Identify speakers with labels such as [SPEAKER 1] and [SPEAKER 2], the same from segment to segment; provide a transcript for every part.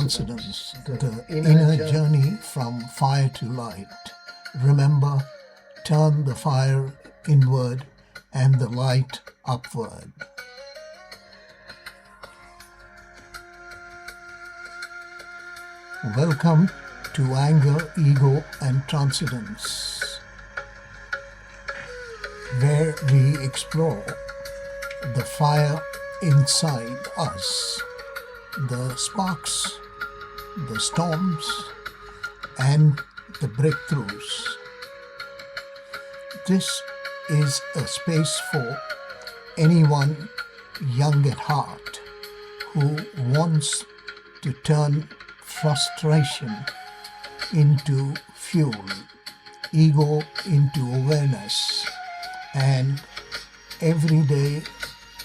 [SPEAKER 1] Transcendence, the inner journey from fire to light. Remember, turn the fire inward and the light upward. Welcome to Anger, Ego and Transcendence, where we explore the fire inside us, the sparks, the storms, and the breakthroughs. This is a space for anyone young at heart who wants to turn frustration into fuel, ego into awareness, and everyday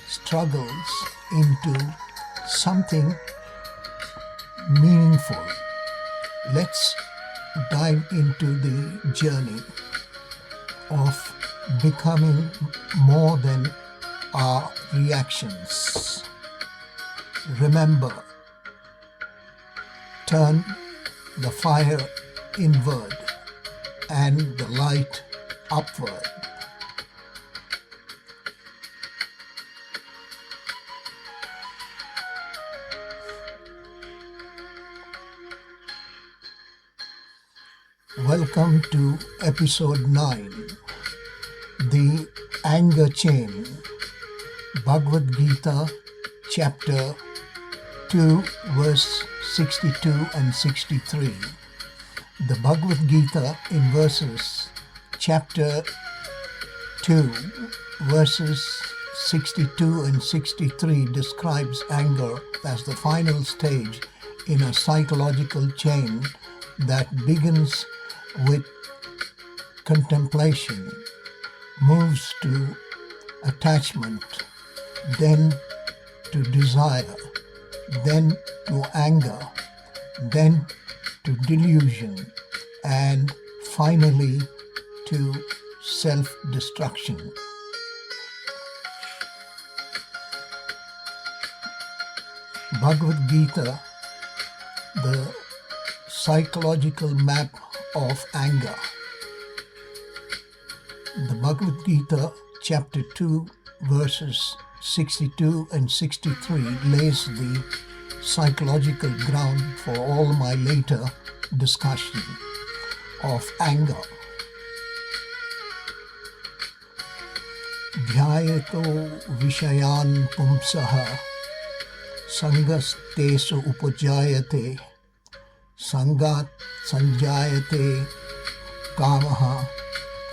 [SPEAKER 1] struggles into something meaningful. Let's dive into the journey of becoming more than our reactions. Remember, turn the fire inward and the light upward. Welcome to episode 9, The Anger Chain, Bhagavad Gītā, chapter 2, verse 62 and 63. The Bhagavad Gītā in verses chapter 2, verses 62 and 63 describes anger as the final stage in a psychological chain that begins with contemplation, moves to attachment, then to desire, then to anger, then to delusion, and finally to self-destruction. Bhagavad Gītā, the psychological map of anger. The Bhagavad Gītā, chapter 2, verses 62 and 63 lays the psychological ground for all my later discussion of anger. Dhyayato vishayan pumsaha sangastesu upajayate sangat sanjayate kamaha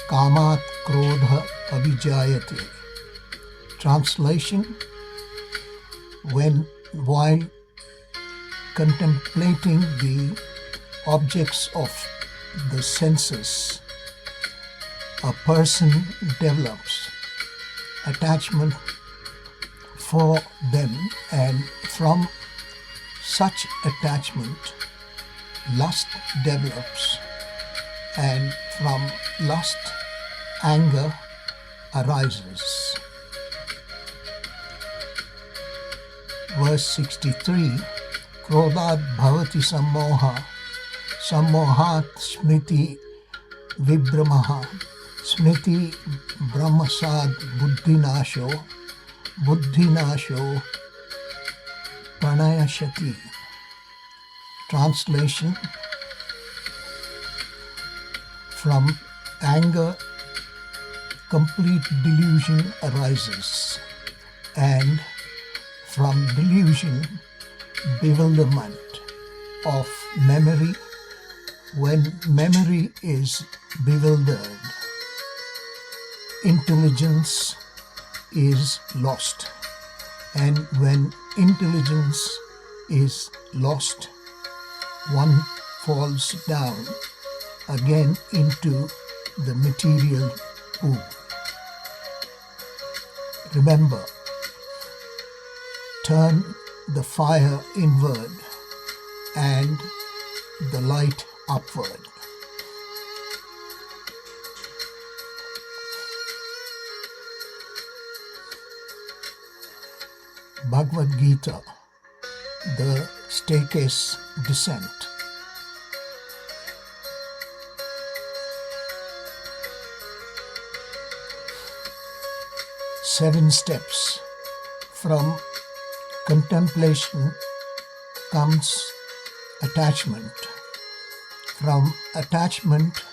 [SPEAKER 1] kamat krodha abhijayate. Translation: while contemplating the objects of the senses, a person develops attachment for them, and from such attachment lust develops, and from lust anger arises. Verse 63, Krodhat bhavati sammoha, sammohat smriti vibhramaha, smriti brahmasad buddhinasho, buddhinasho pranayashati. Translation: from anger, complete delusion arises, and from delusion, bewilderment of memory. When memory is bewildered, intelligence is lost. And when intelligence is lost, one falls down again into the material pool. Remember, turn the fire inward and the light upward. Bhagavad Gita, the staircase descent. Seven steps. From contemplation comes attachment. From attachment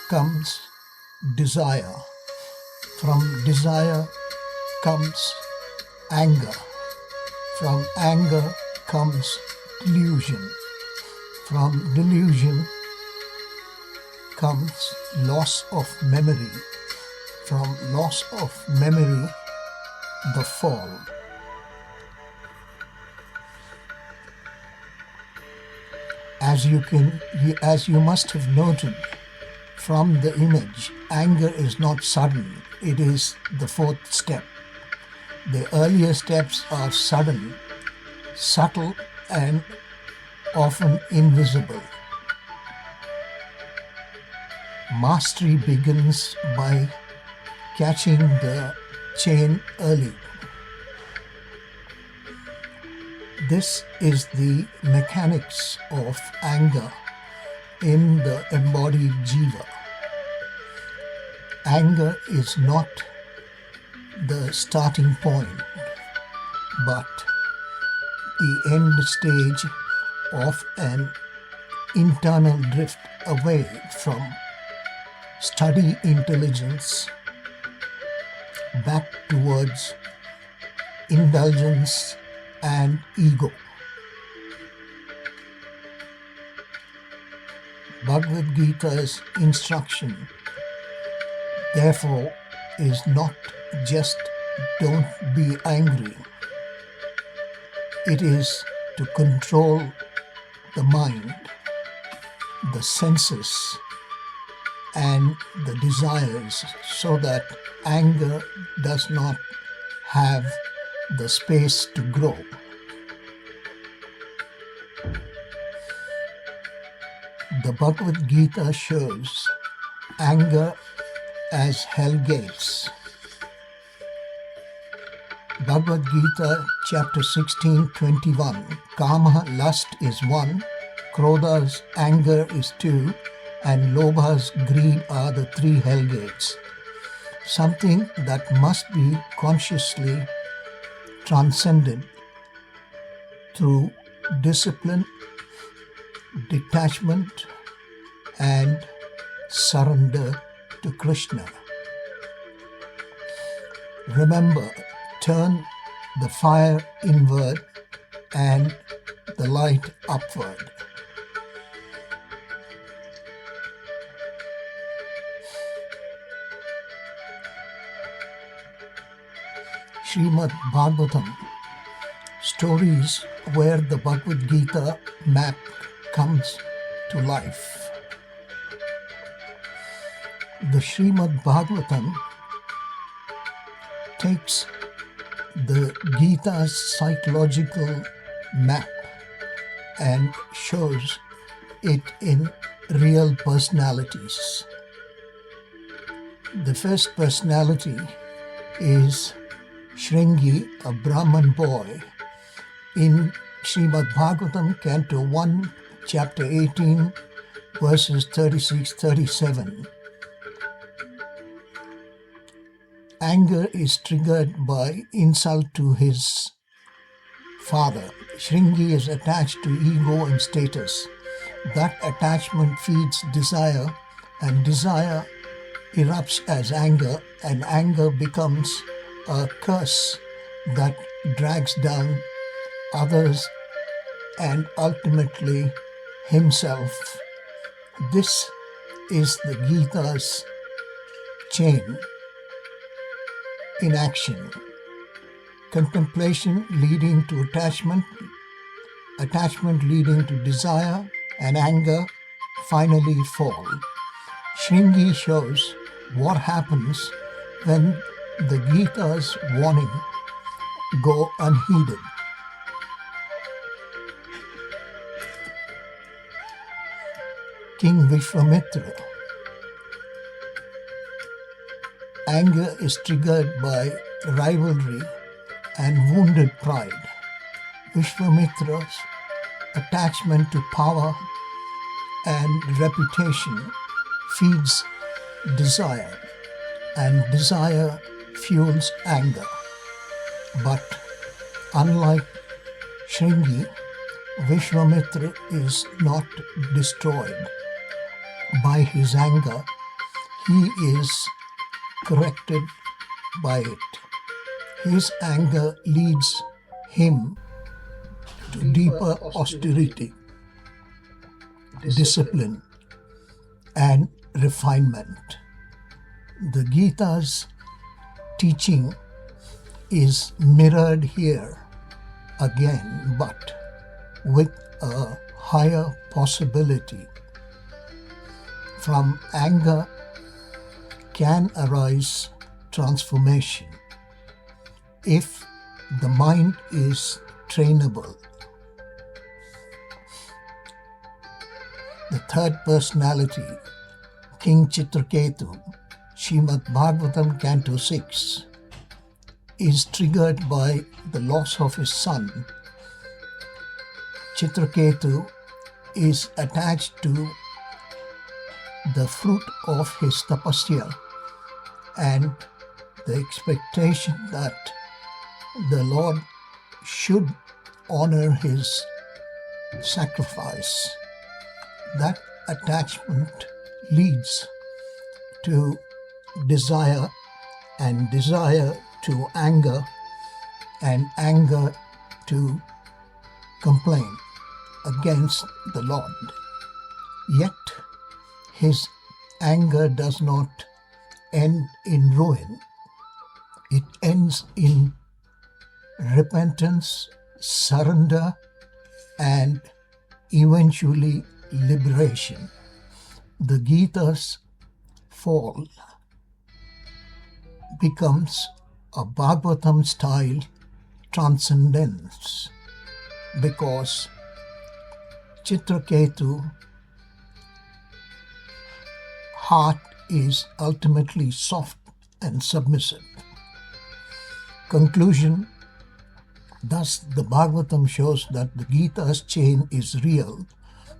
[SPEAKER 1] comes desire. From desire comes anger. From anger comes delusion. From delusion comes loss of memory. From loss of memory, the fall. As you must have noted from the image, anger is not sudden. It is the fourth step. The earlier steps are sudden, subtle, and often invisible. Mastery begins by catching the chain early. This is the mechanics of anger in the embodied jiva. Anger is not the starting point, but the end stage of an internal drift away from steady intelligence back towards indulgence and ego. Bhagavad Gita's instruction, therefore, is not just don't be angry. It is to control the mind, the senses, and the desires so that anger does not have the space to grow. The Bhagavad Gita shows anger as hell gates. Bhagavad Gita chapter 16:21. Kama, lust, is 1, Krodha's anger is 2, and Lobha's greed are the 3 hell gates. Something that must be consciously transcended through discipline, detachment, and surrender to Krishna. Remember, turn the fire inward and the light upward. Srimad Bhagavatam, stories where the Bhagavad Gita map comes to life. The Srimad Bhagavatam takes the Gita's psychological map and shows it in real personalities. The first personality is Shringi, a Brahman boy, in Srimad Bhagavatam, Canto 1, Chapter 18, verses 36-37. Anger is triggered by insult to his father. Shringi is attached to ego and status. That attachment feeds desire, and desire erupts as anger, and anger becomes a curse that drags down others and ultimately himself. This is the Gita's chain in action. Contemplation leading to attachment, attachment leading to desire, and anger finally fall. Shringi shows what happens when the Gita's warning go unheeded. King Vishwamitra. Anger is triggered by rivalry and wounded pride. Vishwamitra attachment to power and reputation feeds desire, and desire fuels anger. But unlike Shringi, Vishwamitra is not destroyed by his anger. He is corrected by it. His anger leads him to deeper austerity, discipline, and refinement. The Gita's teaching is mirrored here again, but with a higher possibility. From anger can arise transformation if the mind is trainable. The third personality, King Citraketu, Srimad Bhagavatam Canto 6, is triggered by the loss of his son. Citraketu is attached to the fruit of his tapasya and the expectation that the Lord should honor his sacrifice. That attachment leads to desire, and desire to anger, and anger to complain against the Lord. Yet his anger does not end in ruin. It ends in repentance, surrender, and eventually liberation. The Gita's fall becomes a Bhagavatam style transcendence because Citraketu heart is ultimately soft and submissive. Conclusion. Thus, the Bhagavatam shows that the Gita's chain is real,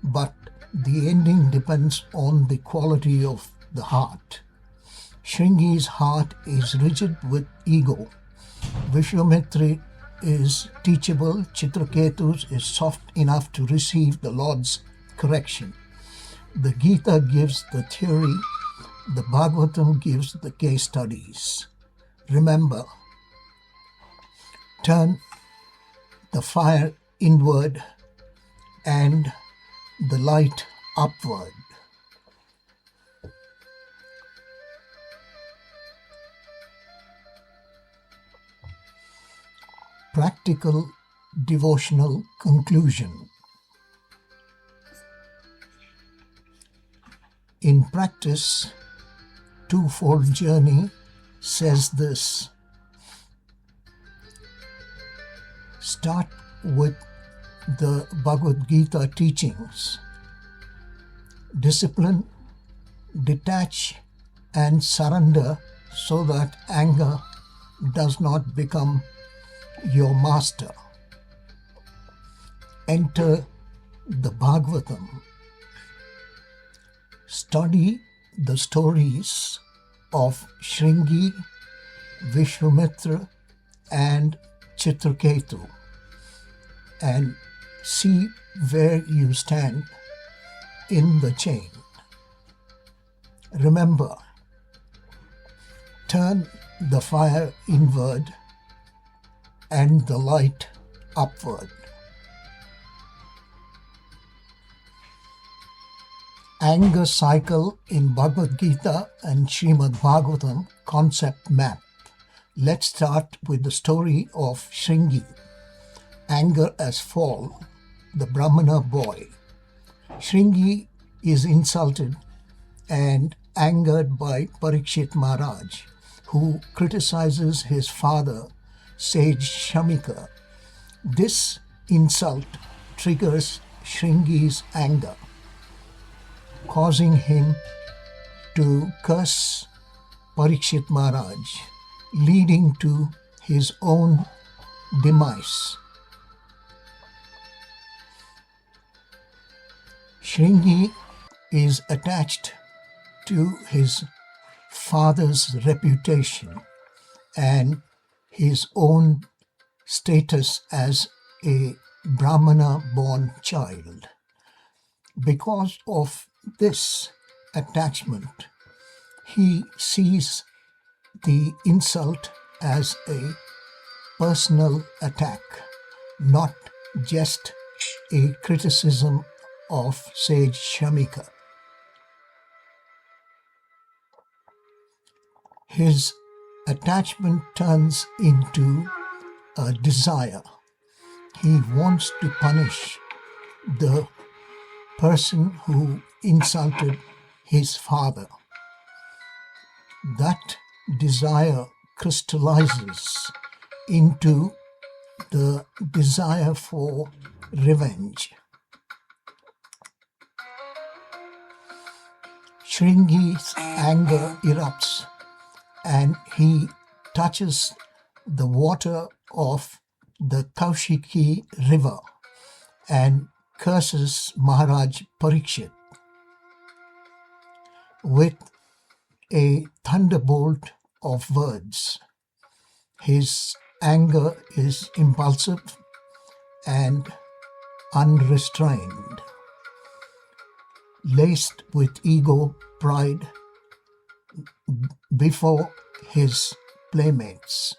[SPEAKER 1] but the ending depends on the quality of the heart. Shringi's heart is rigid with ego. Vishwamitra is teachable. Citraketu's is soft enough to receive the Lord's correction. The Gita gives the theory, the Bhagavatam gives the case studies. Remember, turn the fire inward and the light upward. Practical devotional conclusion. In practice, twofold journey says this. Start with the Bhagavad Gita teachings. Discipline, detach, and surrender so that anger does not become your master. Enter the Bhagavatam. Study the stories of Shringi, Vishwamitra, and Citraketu, and see where you stand in the chain. Remember, turn the fire inward and the light upward. Anger cycle in Bhagavad Gita and Srimad Bhagavatam concept map. Let's start with the story of Shringi. Anger as fall, the Brahmana boy. Shringi is insulted and angered by Parikshit Maharaj, who criticizes his father, sage Shamika. This insult triggers Shringi's anger, causing him to curse Parikshit Maharaj, leading to his own demise. Shringi is attached to his father's reputation and his own status as a Brahmana-born child. Because of this attachment, he sees the insult as a personal attack, not just a criticism of sage Shamika. His attachment turns into a desire. He wants to punish the person who insulted his father. That desire crystallizes into the desire for revenge. Shringi's anger erupts and he touches the water of the Kaushiki river and curses Maharaj Parikshit with a thunderbolt of words. His anger is impulsive and unrestrained, laced with ego, pride before his playmates.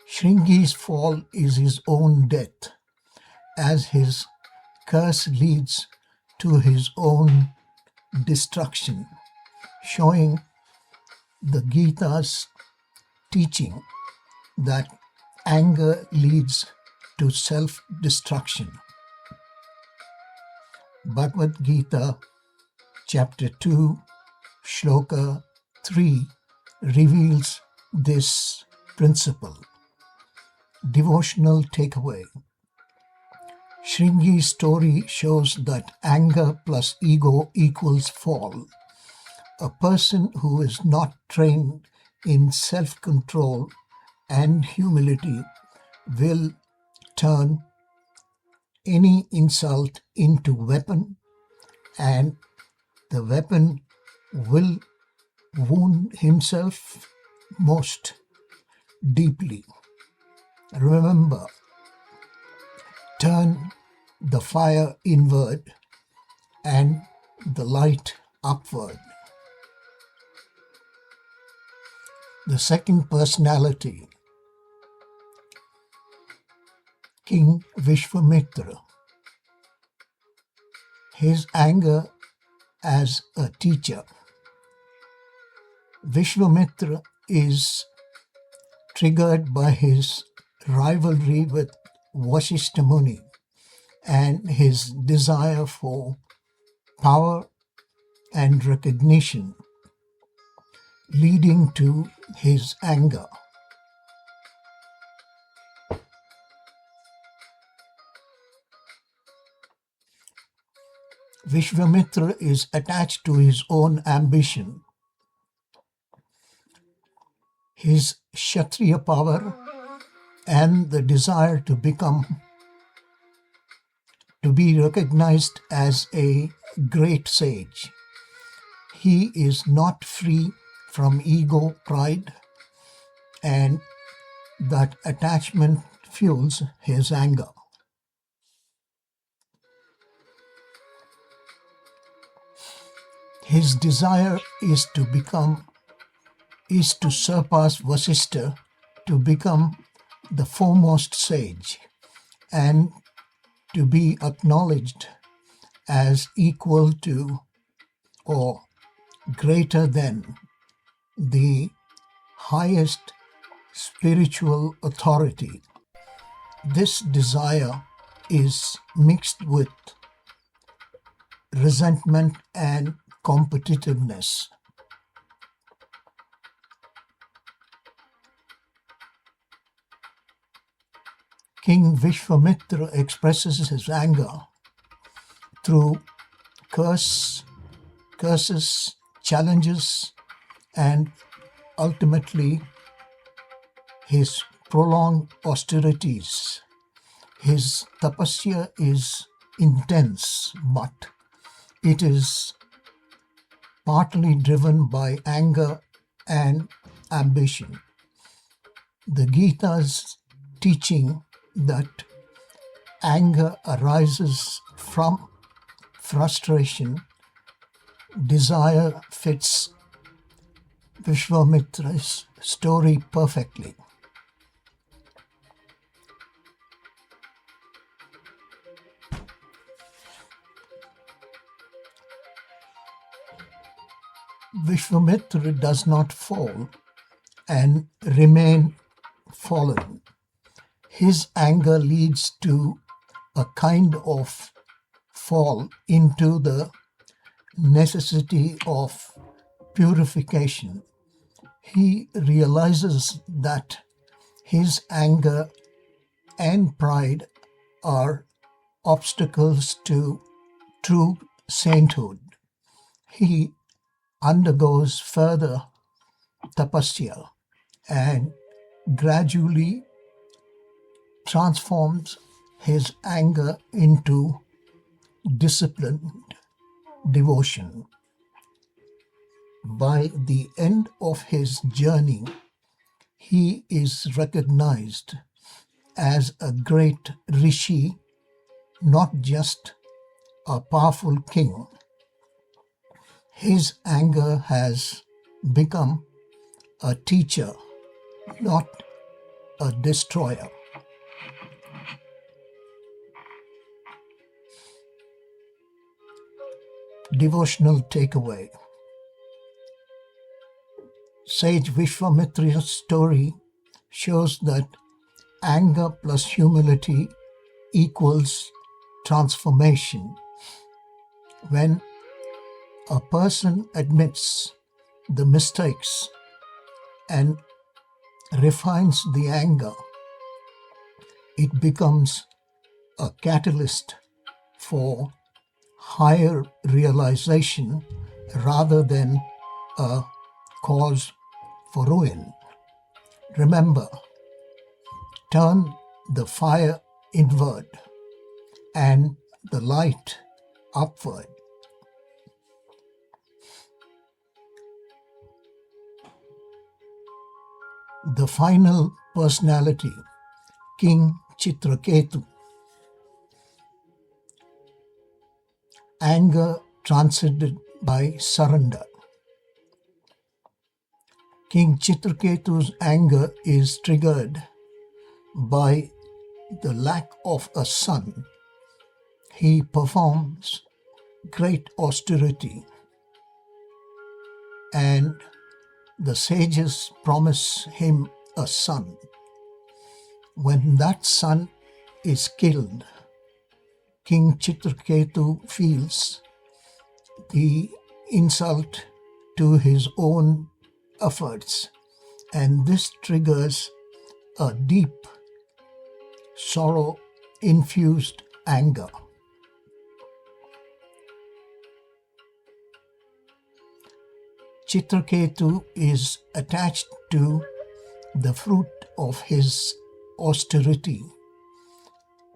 [SPEAKER 1] Shringi's fall is his own death, as his curse leads to his own destruction, showing the Gita's teaching that anger leads to self-destruction. Bhagavad Gītā, chapter 2, shloka 3 reveals this principle. Devotional takeaway. Shringi's story shows that anger plus ego equals fall. A person who is not trained in self-control and humility will turn any insult into weapon, and the weapon will wound himself most deeply. Remember, turn the fire inward and the light upward. The second personality, King Vishwamitra. His anger as a teacher. Vishwamitra is triggered by his rivalry with Vasishtha Muni and his desire for power and recognition, leading to his anger. Vishwamitra is attached to his own ambition, his Kshatriya power, and the desire to be recognized as a great sage. He is not free from ego, pride, and that attachment fuels his anger. His desire is to surpass Vasishtha, to become the foremost sage, and to be acknowledged as equal to or greater than the highest spiritual authority. This desire is mixed with resentment and competitiveness. King Vishwamitra expresses his anger through curses, challenges, and ultimately his prolonged austerities. His tapasya is intense, but it is partly driven by anger and ambition. The Gita's teaching that anger arises from frustration, desire fits Vishwamitra's story perfectly. Vishwamitra does not fall and remain fallen. His anger leads to a kind of fall into the necessity of purification. He realizes that his anger and pride are obstacles to true sainthood. He undergoes further tapasya and gradually transforms his anger into disciplined devotion. By the end of his journey, he is recognized as a great rishi, not just a powerful king. His anger has become a teacher, not a destroyer. Devotional takeaway. Sage Vishwamitra's story shows that anger plus humility equals transformation. When a person admits the mistakes and refines the anger, it becomes a catalyst for higher realization rather than a cause for ruin. Remember, turn the fire inward and the light upward. The final personality, King Citraketu. Anger transcended by surrender. King Citraketu's anger is triggered by the lack of a son. He performs great austerity, and the sages promise him a son. When that son is killed, King Citraketu feels the insult to his own efforts, and this triggers a deep sorrow-infused anger. Citraketu is attached to the fruit of his austerity,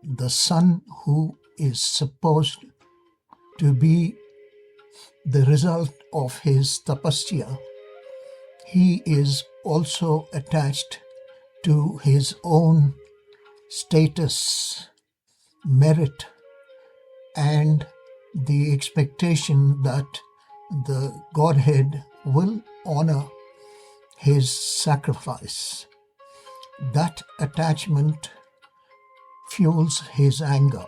[SPEAKER 1] the son who is supposed to be the result of his tapasya. He is also attached to his own status, merit, and the expectation that the Godhead will honor his sacrifice. That attachment fuels his anger.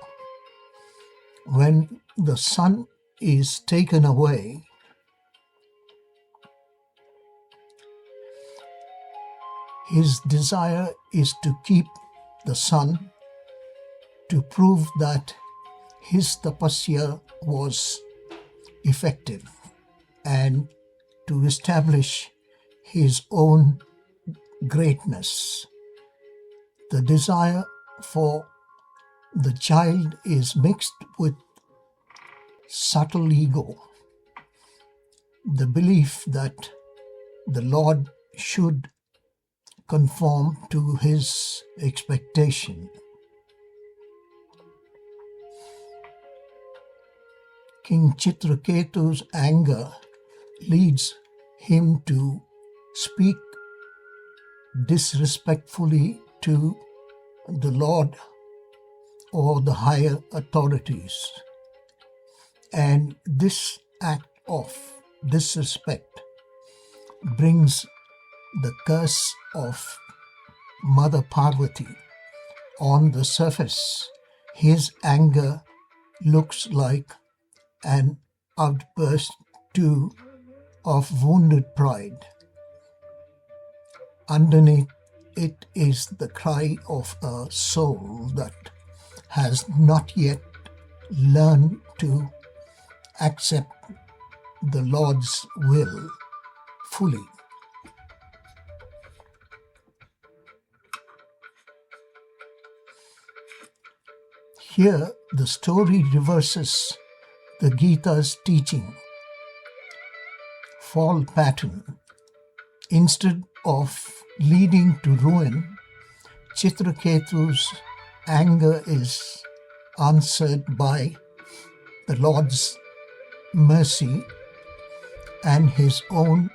[SPEAKER 1] When the son is taken away, his desire is to keep the son, to prove that his tapasya was effective, and to establish his own greatness. The desire for the child is mixed with subtle ego, the belief that the Lord should conform to his expectation. King Citraketu's anger leads him to speak disrespectfully to the Lord or the higher authorities. And this act of disrespect brings the curse of Mother Parvati. On the surface, his anger looks like an outburst too of wounded pride. Underneath it is the cry of a soul that has not yet learned to accept the Lord's will fully. Here, the story reverses the Gita's teaching, fall pattern. Instead of leading to ruin, Citraketu's anger is answered by the Lord's mercy and his own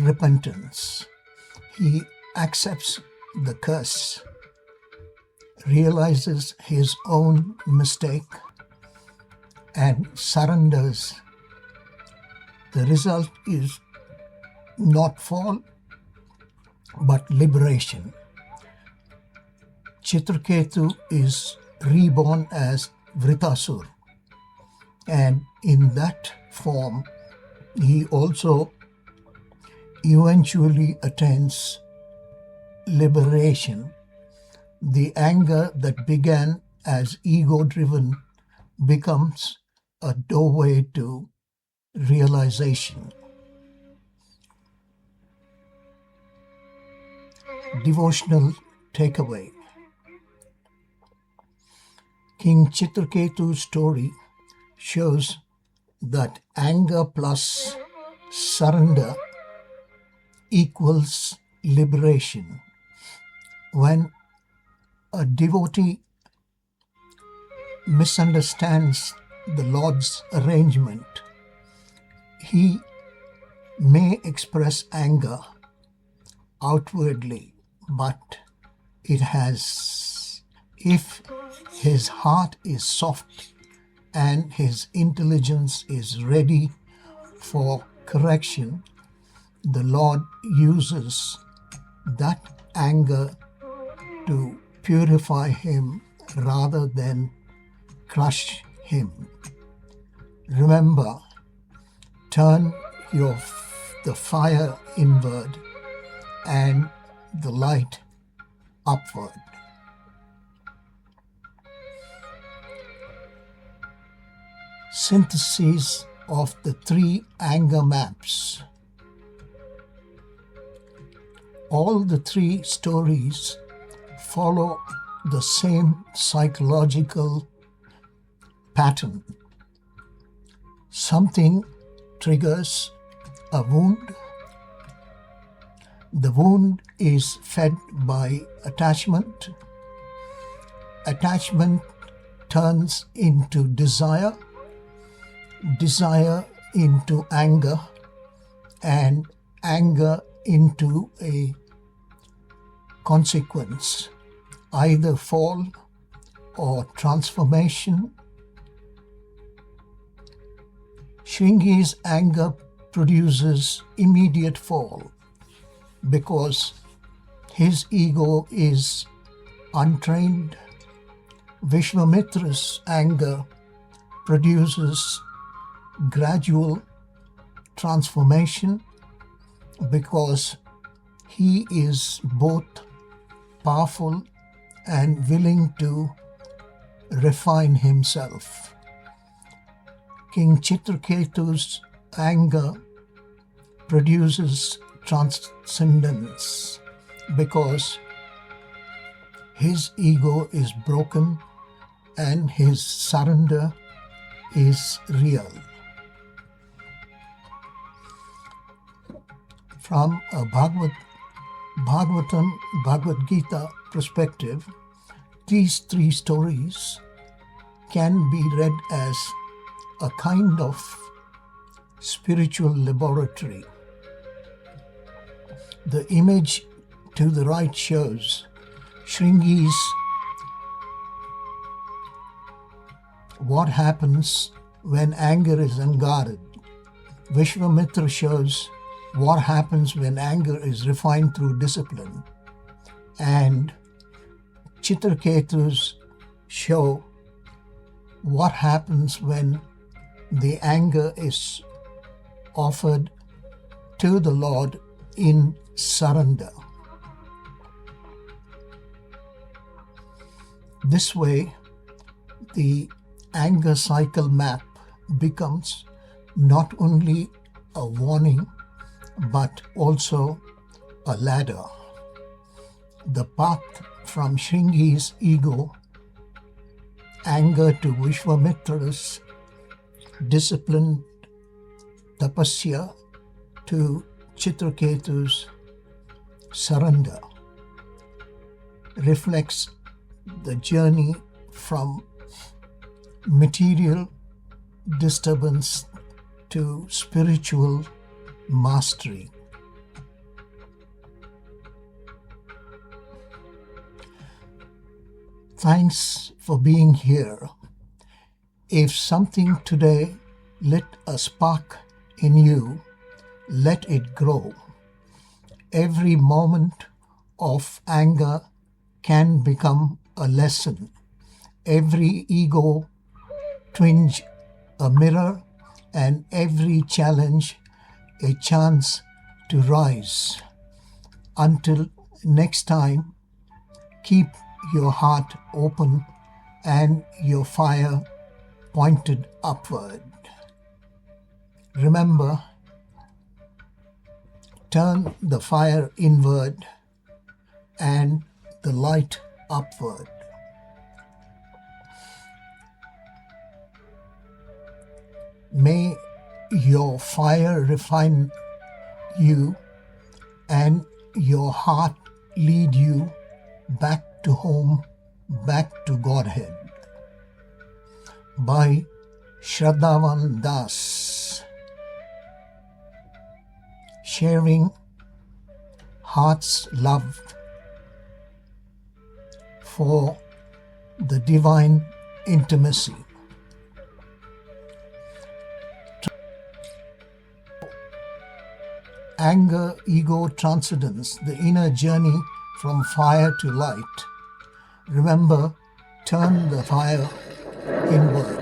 [SPEAKER 1] repentance. He accepts the curse, realizes his own mistake, and surrenders. The result is not fall, but liberation. Citraketu is reborn as Vritasur, and in that form he also eventually attains liberation. The anger that began as ego-driven becomes a doorway to realization. Devotional takeaway. King Citraketu's story shows that anger plus surrender equals liberation. When a devotee misunderstands the Lord's arrangement, he may express anger outwardly, but if his heart is soft and his intelligence is ready for correction, the Lord uses that anger to purify him rather than crush him. Remember, turn the fire inward and the light upward. Synthesis of the 3 anger maps. All the 3 stories follow the same psychological pattern. Something triggers a wound. The wound is fed by attachment. Attachment turns into desire, desire into anger, and anger into a consequence, either fall or transformation. Shringi's anger produces immediate fall because his ego is untrained. Vishwamitra's anger produces gradual transformation because he is both powerful and willing to refine himself. King Citraketu's anger produces transcendence because his ego is broken and his surrender is real. From a Bhagavad Bhagavatam, Bhagavad Gita perspective, these three stories can be read as a kind of spiritual laboratory. The image to the right shows Shringi's what happens when anger is unguarded. Vishwamitra shows what happens when anger is refined through discipline. And Citraketus show what happens when the anger is offered to the Lord in surrender. This way, the anger cycle map becomes not only a warning but also a ladder. The path from Shringi's ego, anger to Vishwamitra's disciplined tapasya to Citraketu's surrender reflects the journey from material disturbance to spiritual mastery. Thanks for being here. If something today lit a spark in you, let it grow. Every moment of anger can become a lesson. Every ego twinge a mirror, and every challenge a chance to rise. Until next time, keep your heart open and your fire pointed upward. Remember, turn the fire inward and the light upward. May your fire refine you and your heart lead you back to home, back to Godhead. By Shraddhavan Das. Sharing heart's love for the divine intimacy. Anger, ego, transcendence, the inner journey from fire to light. Remember, turn the fire inward.